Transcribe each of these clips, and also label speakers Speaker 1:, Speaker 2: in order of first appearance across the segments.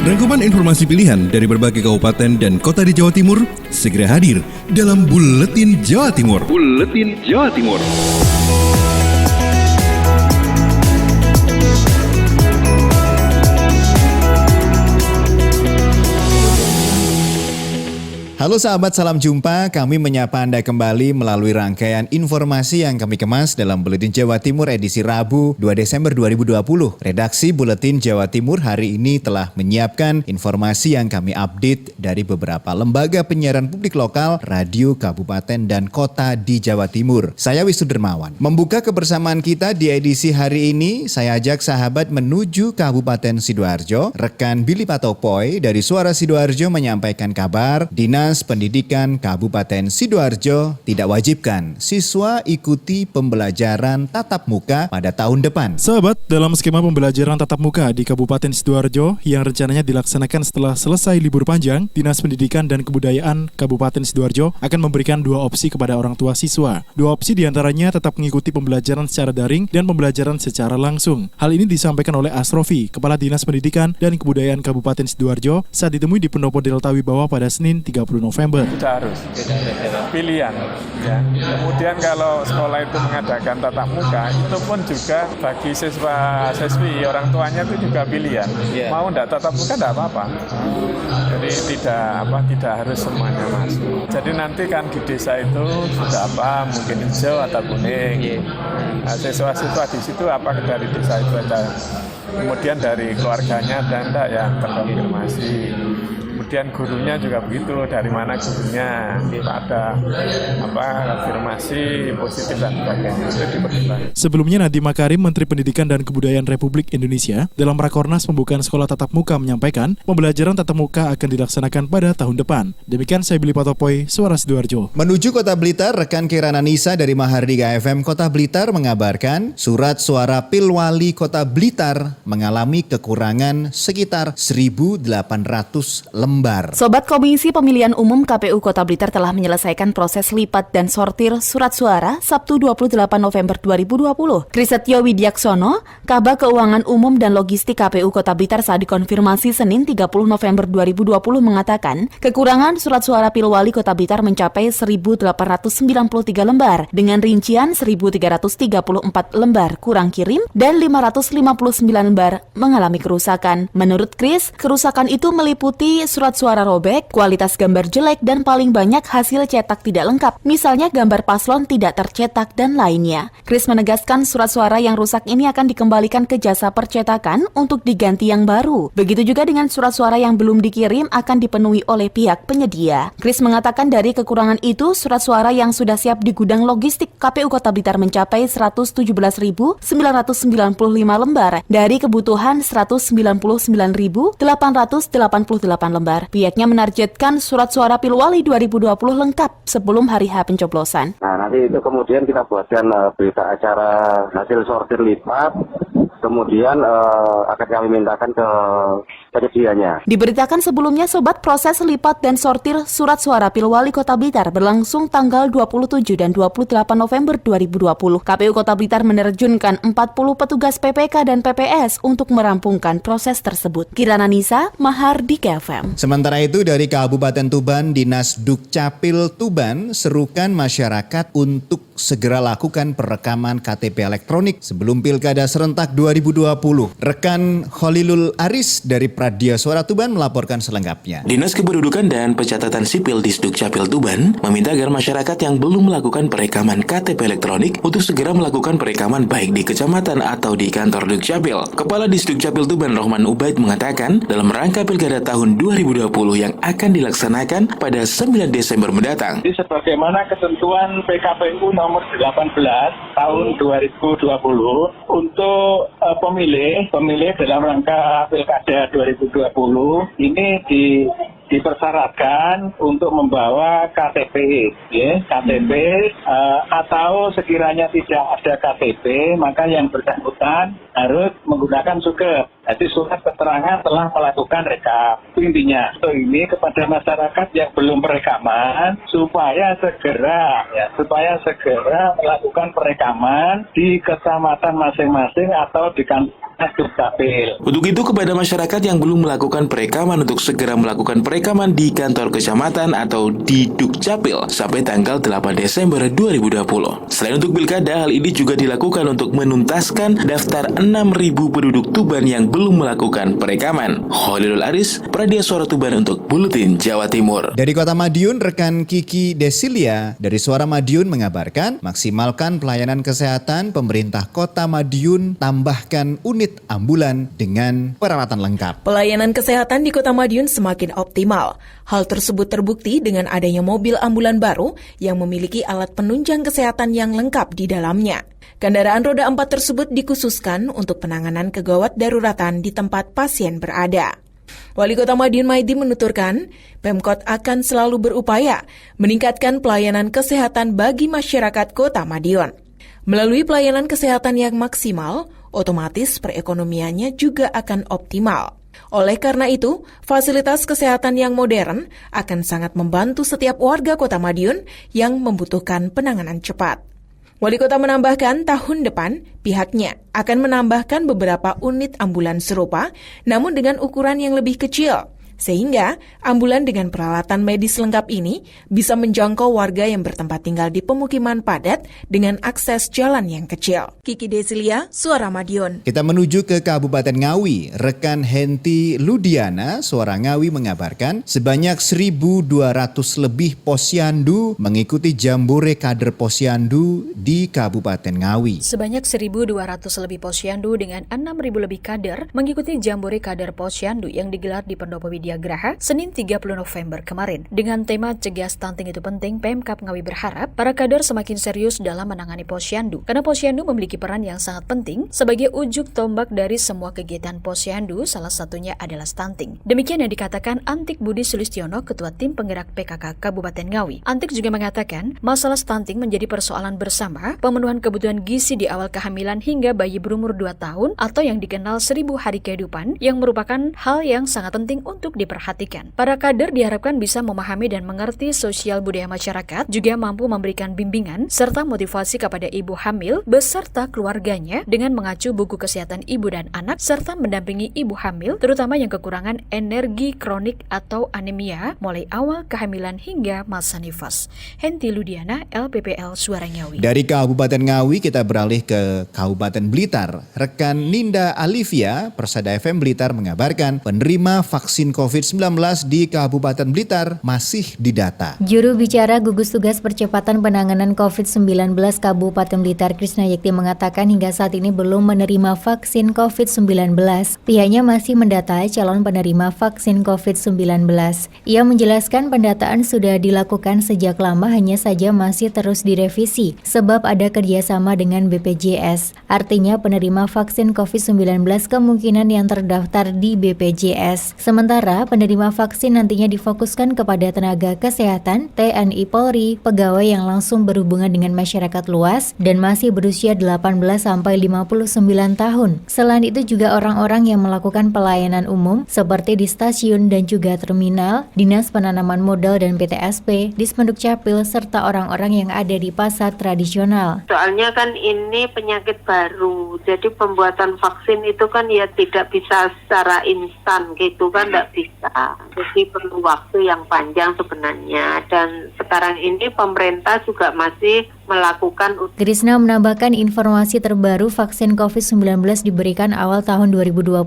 Speaker 1: Rangkuman informasi pilihan dari berbagai kabupaten dan kota di Jawa Timur segera hadir dalam Buletin Jawa Timur. Buletin Jawa Timur.
Speaker 2: Halo sahabat, salam jumpa. Kami menyapa Anda kembali melalui rangkaian informasi yang kami kemas dalam Buletin Jawa Timur edisi Rabu 2 Desember 2020. Redaksi Buletin Jawa Timur hari ini telah menyiapkan informasi yang kami update dari beberapa lembaga penyiaran publik lokal, radio, kabupaten, dan kota di Jawa Timur. Saya Wisnu Dermawan. Membuka kebersamaan kita di edisi hari ini, saya ajak sahabat menuju Kabupaten Sidoarjo. Rekan Billy Patopoy dari Suara Sidoarjo menyampaikan kabar, Dinas Pendidikan Kabupaten Sidoarjo tidak wajibkan siswa ikuti pembelajaran tatap muka pada tahun depan.
Speaker 3: Sahabat, dalam skema pembelajaran tatap muka di Kabupaten Sidoarjo yang rencananya dilaksanakan setelah selesai libur panjang, Dinas Pendidikan dan Kebudayaan Kabupaten Sidoarjo akan memberikan dua opsi kepada orang tua siswa. Dua opsi diantaranya tetap mengikuti pembelajaran secara daring dan pembelajaran secara langsung. Hal ini disampaikan oleh Asrofi, Kepala Dinas Pendidikan dan Kebudayaan Kabupaten Sidoarjo saat ditemui di Pendopo Delta Wibawa pada Senin 30 November.
Speaker 4: Tidak harus, pilihan. Ya. Kemudian kalau sekolah itu mengadakan tatap muka, itu pun juga bagi siswa-siswi, orang tuanya itu juga pilihan. Mau tidak tatap muka tidak apa-apa. Jadi tidak harus semuanya masuk. Jadi nanti kan di desa itu sudah mungkin hijau atau kuning. Nah, siswa-siswa di situ dari desa itu ada. Kemudian dari keluarganya ada enggak yang terkonfirmasi. Kemudian gurunya juga begitu, dari mana gurunya, ada konfirmasi positif dan sebagainya, itu dipertimbangkan.
Speaker 3: Sebelumnya Nadiem Makarim, Menteri Pendidikan dan Kebudayaan Republik Indonesia, dalam Rakornas pembukaan sekolah tatap muka menyampaikan pembelajaran tatap muka akan dilaksanakan pada tahun depan. Demikian saya Billy Patopoy, Suara Sidoarjo.
Speaker 2: Menuju Kota Blitar, rekan Kirana Nisa dari Mahardika FM Kota Blitar mengabarkan surat suara Pilwali Kota Blitar mengalami kekurangan sekitar 1.800 lembar.
Speaker 5: Sobat Komisi Pemilihan Umum KPU Kota Blitar telah menyelesaikan proses lipat dan sortir surat suara Sabtu 28 November 2020. Krisetyo Widyaksono, Kabag Keuangan Umum dan Logistik KPU Kota Blitar saat dikonfirmasi Senin 30 November 2020 mengatakan kekurangan surat suara Pilwali Kota Blitar mencapai 1.893 lembar dengan rincian 1.334 lembar kurang kirim dan 559 lembar mengalami kerusakan. Menurut Kris, kerusakan itu meliputi surat suara robek, kualitas gambar jelek, dan paling banyak hasil cetak tidak lengkap, misalnya gambar paslon tidak tercetak dan lainnya. Kris menegaskan surat suara yang rusak ini akan dikembalikan ke jasa percetakan untuk diganti yang baru. Begitu juga dengan surat suara yang belum dikirim akan dipenuhi oleh pihak penyedia. Kris mengatakan dari kekurangan itu, surat suara yang sudah siap di gudang logistik KPU Kota Blitar mencapai 117.995 lembar dari kebutuhan 199.888 lembar. Pihaknya menargetkan surat suara Pilwali 2020 lengkap sebelum hari H pencoblosan.
Speaker 6: Nah, nanti itu kemudian kita buatkan berita acara hasil sortir lipat, kemudian akan kami mintakan ke penyedianya.
Speaker 5: Diberitakan sebelumnya, Sobat, proses lipat dan sortir surat suara Pilwali Kota Blitar berlangsung tanggal 27 dan 28 November 2020. KPU Kota Blitar menerjunkan 40 petugas PPK dan PPS untuk merampungkan proses tersebut. Kirana Nisa, Mahardika FM.
Speaker 2: Sementara itu dari Kabupaten Tuban, Dinas Dukcapil Tuban serukan masyarakat untuk segera lakukan perekaman KTP elektronik sebelum Pilkada Serentak 2020. Rekan Khalilul Aris dari Pradia Suara Tuban melaporkan selengkapnya.
Speaker 7: Dinas Kependudukan dan Pencatatan Sipil Disdukcapil Tuban meminta agar masyarakat yang belum melakukan perekaman KTP elektronik untuk segera melakukan perekaman baik di kecamatan atau di kantor Dukcapil. Kepala Disdukcapil Tuban Rohman Ubaid mengatakan dalam rangka Pilkada tahun 2020 yang akan dilaksanakan pada 9 Desember mendatang.
Speaker 8: Jadi sebagaimana ketentuan PKPU nomor 18 tahun 2020 untuk pemilih dalam rangka Pilkada 2020 ini dipersyaratkan untuk membawa KTP, atau sekiranya tidak ada KTP, maka yang bersangkutan harus menggunakan suket. Jadi surat keterangan telah melakukan rekap. Intinya, ini kepada masyarakat yang belum perekaman supaya segera melakukan perekaman di kecamatan masing-masing atau di Dukcapil.
Speaker 7: Untuk itu kepada masyarakat yang belum melakukan perekaman untuk segera melakukan perekaman di kantor kecamatan atau di Dukcapil sampai tanggal 8 Desember 2020. Selain untuk pilkada, hal ini juga dilakukan untuk menuntaskan daftar 6.000 penduduk Tuban yang belum melakukan perekaman. Khalilul Aris, Pradia Suara Tuban untuk Buletin Jawa Timur.
Speaker 2: Dari Kota Madiun, rekan Kiki Desilia dari Suara Madiun mengabarkan maksimalkan pelayanan kesehatan pemerintah Kota Madiun, tambahkan unit ambulan dengan peralatan lengkap.
Speaker 9: Pelayanan kesehatan di Kota Madiun semakin optimal. Hal tersebut terbukti dengan adanya mobil ambulan baru yang memiliki alat penunjang kesehatan yang lengkap di dalamnya. Kendaraan roda 4 tersebut dikhususkan untuk penanganan kegawat daruratan di tempat pasien berada. Wali Kota Madiun Maidi menuturkan, Pemkot akan selalu berupaya meningkatkan pelayanan kesehatan bagi masyarakat Kota Madiun. Melalui pelayanan kesehatan yang maksimal, otomatis perekonomiannya juga akan optimal. Oleh karena itu, fasilitas kesehatan yang modern akan sangat membantu setiap warga Kota Madiun yang membutuhkan penanganan cepat. Wali Kota menambahkan tahun depan pihaknya akan menambahkan beberapa unit ambulan serupa namun dengan ukuran yang lebih kecil, sehingga ambulan dengan peralatan medis lengkap ini bisa menjangkau warga yang bertempat tinggal di pemukiman padat dengan akses jalan yang kecil. Kiki Desilia, Suara Madiun.
Speaker 2: Kita menuju ke Kabupaten Ngawi. Rekan Henti Ludiana, Suara Ngawi mengabarkan sebanyak 1.200 lebih posyandu mengikuti jambore kader posyandu di Kabupaten Ngawi.
Speaker 10: Sebanyak 1.200 lebih posyandu dengan 6.000 lebih kader mengikuti jambore kader posyandu yang digelar di Pendopo Widya Graha Senin 30 November kemarin. Dengan tema Cegah Stunting Itu Penting, Pemkab Ngawi berharap para kader semakin serius dalam menangani posyandu, karena posyandu memiliki peran yang sangat penting sebagai ujung tombak dari semua kegiatan posyandu, salah satunya adalah stunting. Demikian yang dikatakan Antik Budi Sulistiono, Ketua Tim Penggerak PKK Kabupaten Ngawi. Antik juga mengatakan masalah stunting menjadi persoalan bersama, pemenuhan kebutuhan gizi di awal kehamilan hingga bayi berumur 2 tahun atau yang dikenal 1000 hari kehidupan yang merupakan hal yang sangat penting untuk diperhatikan. Para kader diharapkan bisa memahami dan mengerti sosial budaya masyarakat, juga mampu memberikan bimbingan serta motivasi kepada ibu hamil beserta keluarganya dengan mengacu buku kesehatan ibu dan anak serta mendampingi ibu hamil terutama yang kekurangan energi kronik atau anemia mulai awal kehamilan hingga masa nifas. Henti Ludiana, LPPL Suara Ngawi.
Speaker 2: Dari Kabupaten Ngawi kita beralih ke Kabupaten Blitar. Rekan Ninda Alivia, Persada FM Blitar mengabarkan penerima vaksin COVID-19 di Kabupaten Blitar masih didata.
Speaker 11: Juru bicara Gugus Tugas Percepatan Penanganan COVID-19 Kabupaten Blitar, Krisna Yekti mengatakan hingga saat ini belum menerima vaksin COVID-19. Pihaknya masih mendata calon penerima vaksin COVID-19. Ia menjelaskan pendataan sudah dilakukan sejak lama, hanya saja masih terus direvisi sebab ada kerjasama dengan BPJS. Artinya penerima vaksin COVID-19 kemungkinan yang terdaftar di BPJS. Sementara penerima vaksin nantinya difokuskan kepada tenaga kesehatan, TNI Polri, pegawai yang langsung berhubungan dengan masyarakat luas, dan masih berusia 18-59 tahun. Selain itu juga orang-orang yang melakukan pelayanan umum seperti di stasiun dan juga terminal, Dinas Penanaman Modal dan PTSP, Dispenduk Capil, serta orang-orang yang ada di pasar tradisional.
Speaker 12: Soalnya kan ini penyakit baru, jadi pembuatan vaksin itu kan ya tidak bisa secara instan gitu kan, tidak bisa. Jadi perlu waktu yang panjang sebenarnya, dan sekarang ini pemerintah juga masih melakukan.
Speaker 11: Krisna menambahkan informasi terbaru vaksin COVID-19 diberikan awal tahun 2021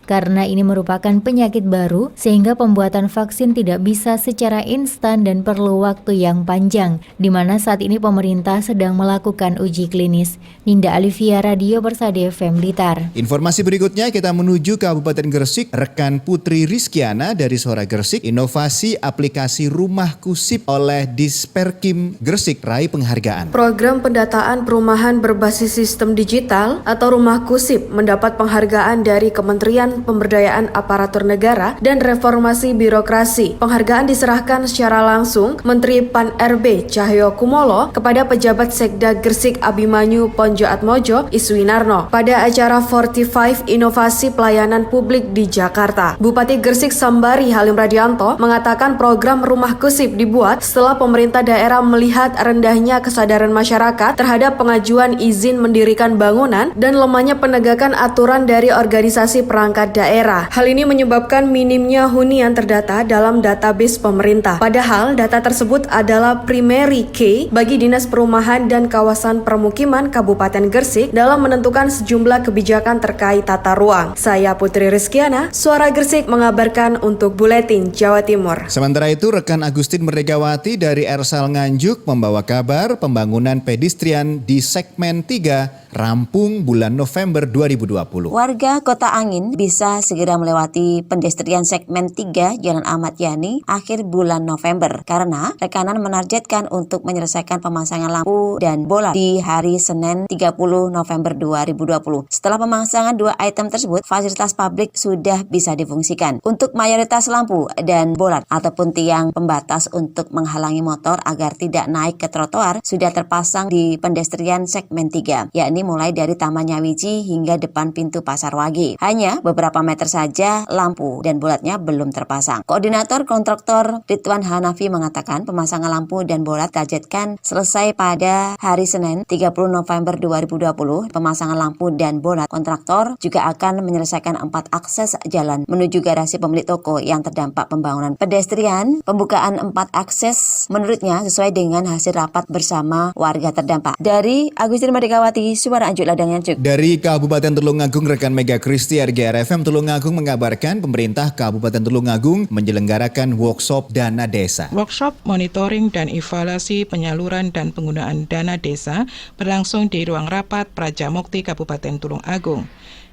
Speaker 11: karena ini merupakan penyakit baru sehingga pembuatan vaksin tidak bisa secara instan dan perlu waktu yang panjang, di mana saat ini pemerintah sedang melakukan uji klinis. Ninda Alivia, Radio Persada FM Blitar.
Speaker 2: Informasi berikutnya kita menuju Kabupaten Gresik. Rekan Putri Rizkiana dari Suara Gresik, inovasi aplikasi Rumah Kusip oleh Disperkim Gresik raih penghargaan.
Speaker 13: Program pendataan perumahan berbasis sistem digital atau Rumah Kusip mendapat penghargaan dari Kementerian Pemberdayaan Aparatur Negara dan Reformasi Birokrasi. Penghargaan diserahkan secara langsung Menteri Pan-RB Cahyo Kumolo kepada pejabat Sekda Gresik Abimanyu Ponjo Atmojo Iswinarno pada acara 45 Inovasi Pelayanan Publik di Jakarta. Bupati Gresik Sambari Halim Radianto mengatakan program Rumah Kusip dibuat setelah pemerintah daerah melihat rendahnya rendahnya kesadaran masyarakat terhadap pengajuan izin mendirikan bangunan dan lemahnya penegakan aturan dari organisasi perangkat daerah. Hal ini menyebabkan minimnya hunian terdata dalam database pemerintah. Padahal data tersebut adalah primary key bagi Dinas Perumahan dan Kawasan Permukiman Kabupaten Gresik dalam menentukan sejumlah kebijakan terkait tata ruang. Saya Putri Rizkiana, Suara Gresik mengabarkan untuk Buletin Jawa Timur.
Speaker 2: Sementara itu, rekan Agustin Merdekawati dari Ersal Nganjuk membawa kabar pembangunan pedestrian di segmen 3 rampung bulan November 2020.
Speaker 14: Warga Kota Angin bisa segera melewati pedestrian segmen 3 Jalan Ahmad Yani akhir bulan November karena rekanan menargetkan untuk menyelesaikan pemasangan lampu dan bola di hari Senin 30 November 2020. Setelah pemasangan dua item tersebut, fasilitas publik sudah bisa difungsikan. Untuk mayoritas lampu dan bolat ataupun tiang pembatas untuk menghalangi motor agar tidak naik ke trotoar sudah terpasang di pedestrian segmen 3, yakni mulai dari Taman Nyawiji hingga depan pintu Pasar Wage. Hanya beberapa meter saja lampu dan bolatnya belum terpasang. Koordinator kontraktor Ridwan Hanafi mengatakan pemasangan lampu dan bolat targetkan selesai pada hari Senin 30 November 2020. Pemasangan lampu dan bolat kontraktor juga akan menyelesaikan 4 akses jalan menuju garasi pemilik toko yang terdampak pembangunan pedestrian. Pembukaan 4 akses menurutnya sesuai dengan hasil rapat bersama warga terdampak. Dari Agustin Merdekawati, Suara Anjuk Ladang Nganjuk.
Speaker 2: Dari Kabupaten Tulungagung, rekan Mega Kristi RGRFM Tulungagung mengabarkan pemerintah Kabupaten Tulungagung menyelenggarakan workshop dana desa.
Speaker 15: Workshop monitoring dan evaluasi penyaluran dan penggunaan dana desa berlangsung di ruang rapat Prajamukti Kabupaten Tulungagung.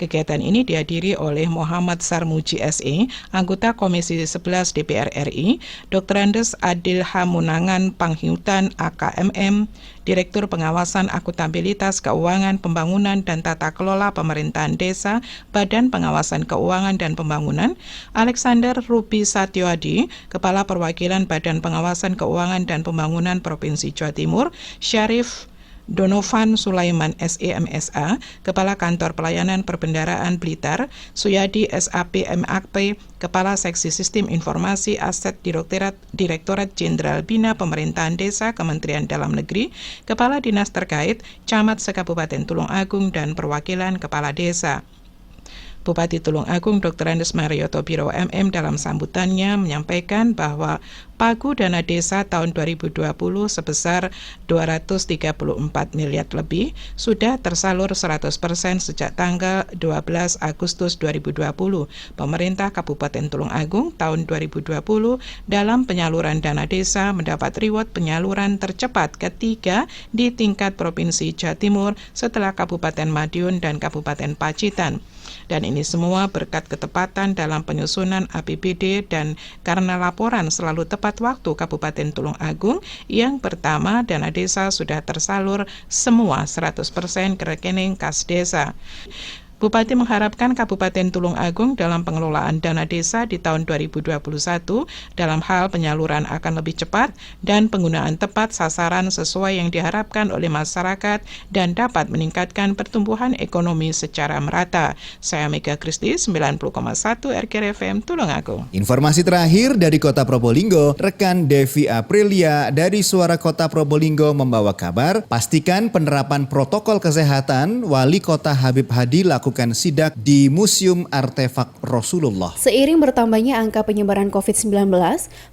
Speaker 15: Kegiatan ini dihadiri oleh Muhammad Sarmuji SE, anggota Komisi 11 DPR RI, Dr. Andes Adil Hamunangan Panghiutan AKMM, Direktur Pengawasan Akuntabilitas Keuangan Pembangunan dan Tata Kelola Pemerintahan Desa, Badan Pengawasan Keuangan dan Pembangunan, Alexander Ruby Satyoadi, Kepala Perwakilan Badan Pengawasan Keuangan dan Pembangunan Provinsi Jawa Timur, Syarif Donovan Sulaiman SEMSA, Kepala Kantor Pelayanan Perbendaraan Blitar, Suyadi SAP MAP, Kepala Seksi Sistem Informasi Aset Direktorat Jenderal Bina Pemerintahan Desa Kementerian Dalam Negeri, Kepala Dinas terkait, Camat Sekabupaten Tulungagung dan perwakilan Kepala Desa. Bupati Tulungagung Dr. Andes Marioto Biro MM dalam sambutannya menyampaikan bahwa pagu dana desa tahun 2020 sebesar 234 miliar lebih sudah tersalur 100% sejak tanggal 12 Agustus 2020. Pemerintah Kabupaten Tulungagung tahun 2020 dalam penyaluran dana desa mendapat reward penyaluran tercepat ketiga di tingkat Provinsi Jawa Timur setelah Kabupaten Madiun dan Kabupaten Pacitan. Dan ini semua berkat ketepatan dalam penyusunan APBD dan karena laporan selalu tepat waktu Kabupaten Tulungagung, yang pertama dana desa sudah tersalur semua 100% ke rekening kas desa. Bupati mengharapkan Kabupaten Tulungagung dalam pengelolaan dana desa di tahun 2021 dalam hal penyaluran akan lebih cepat dan penggunaan tepat sasaran sesuai yang diharapkan oleh masyarakat dan dapat meningkatkan pertumbuhan ekonomi secara merata. Saya Mega Kristi, 90,1 RGRFM Tulungagung.
Speaker 2: Informasi terakhir dari Kota Probolinggo, rekan Devi Aprilia dari Suara Kota Probolinggo membawa kabar, pastikan penerapan protokol kesehatan. Wali Kota Habib Hadi lakukan sidak di Museum Artefak Rasulullah.
Speaker 16: Seiring bertambahnya angka penyebaran COVID-19,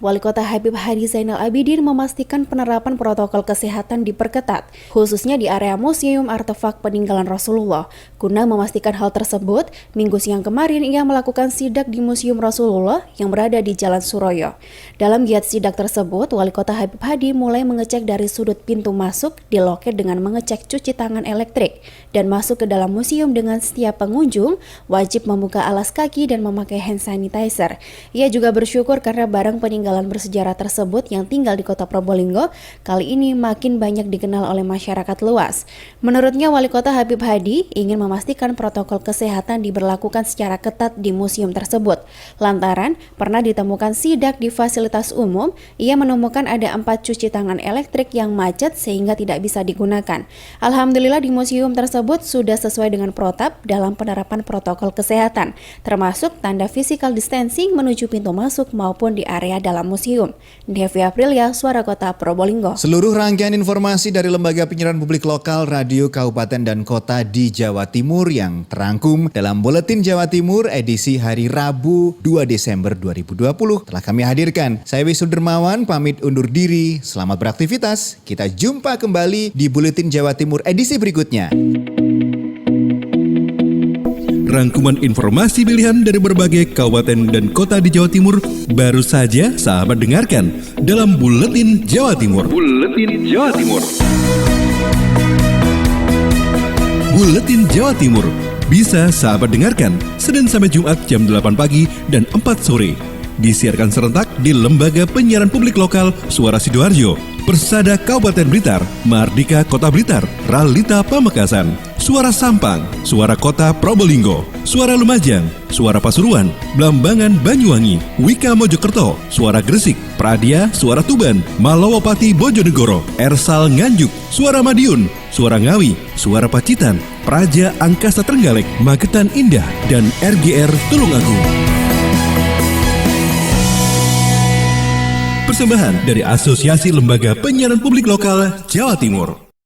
Speaker 16: Wali Kota Habib Hadi Zainal Abidin memastikan penerapan protokol kesehatan diperketat, khususnya di area Museum Artefak Peninggalan Rasulullah. Guna memastikan hal tersebut, Minggu siang kemarin ia melakukan sidak di Museum Rasulullah yang berada di Jalan Suroyo. Dalam giat sidak tersebut, Wali Kota Habib Hadi mulai mengecek dari sudut pintu masuk di loket dengan mengecek cuci tangan elektrik dan masuk ke dalam museum dengan setiap pengunjung wajib membuka alas kaki dan memakai hand sanitizer. Ia juga bersyukur karena barang peninggalan bersejarah tersebut yang tinggal di Kota Probolinggo kali ini makin banyak dikenal oleh masyarakat luas. Menurutnya, Wali Kota Habib Hadi ingin memastikan memastikan protokol kesehatan diberlakukan secara ketat di museum tersebut. Lantaran pernah ditemukan sidak di fasilitas umum, ia menemukan ada 4 cuci tangan elektrik yang macet sehingga tidak bisa digunakan. Alhamdulillah di museum tersebut sudah sesuai dengan protap dalam penerapan protokol kesehatan, termasuk tanda physical distancing menuju pintu masuk maupun di area dalam museum. Devi Aprilia, Suara Kota Probolinggo.
Speaker 2: Seluruh rangkaian informasi dari Lembaga Penyiaran Publik Lokal, Radio, Kabupaten, dan Kota di Jawa Timur yang terangkum dalam Buletin Jawa Timur edisi hari Rabu 2 Desember 2020 telah kami hadirkan. Saya Wisnu Dermawan pamit undur diri. Selamat beraktivitas. Kita jumpa kembali di Buletin Jawa Timur edisi berikutnya.
Speaker 1: Rangkuman informasi pilihan dari berbagai kabupaten dan kota di Jawa Timur baru saja sahabat dengarkan dalam Buletin Jawa Timur. Buletin Jawa Timur. Buletin Jawa Timur bisa sahabat dengarkan Senin sampai Jumat jam 8 pagi dan 4 sore. Disiarkan serentak di Lembaga Penyiaran Publik Lokal Suara Sidoarjo, Persada Kabupaten Blitar, Mardika Kota Blitar, Ralita Pamekasan, Suara Sampang, Suara Kota Probolinggo, Suara Lumajang, Suara Pasuruan, Blambangan Banyuwangi, Wika Mojokerto, Suara Gresik, Pradia, Suara Tuban, Malawapati Bojonegoro, Ersal Nganjuk, Suara Madiun, Suara Ngawi, Suara Pacitan, Praja Angkasa Trenggalek, Magetan Indah, dan RGR Tulungagung. Persembahan dari Asosiasi Lembaga Penyiaran Publik Lokal Jawa Timur.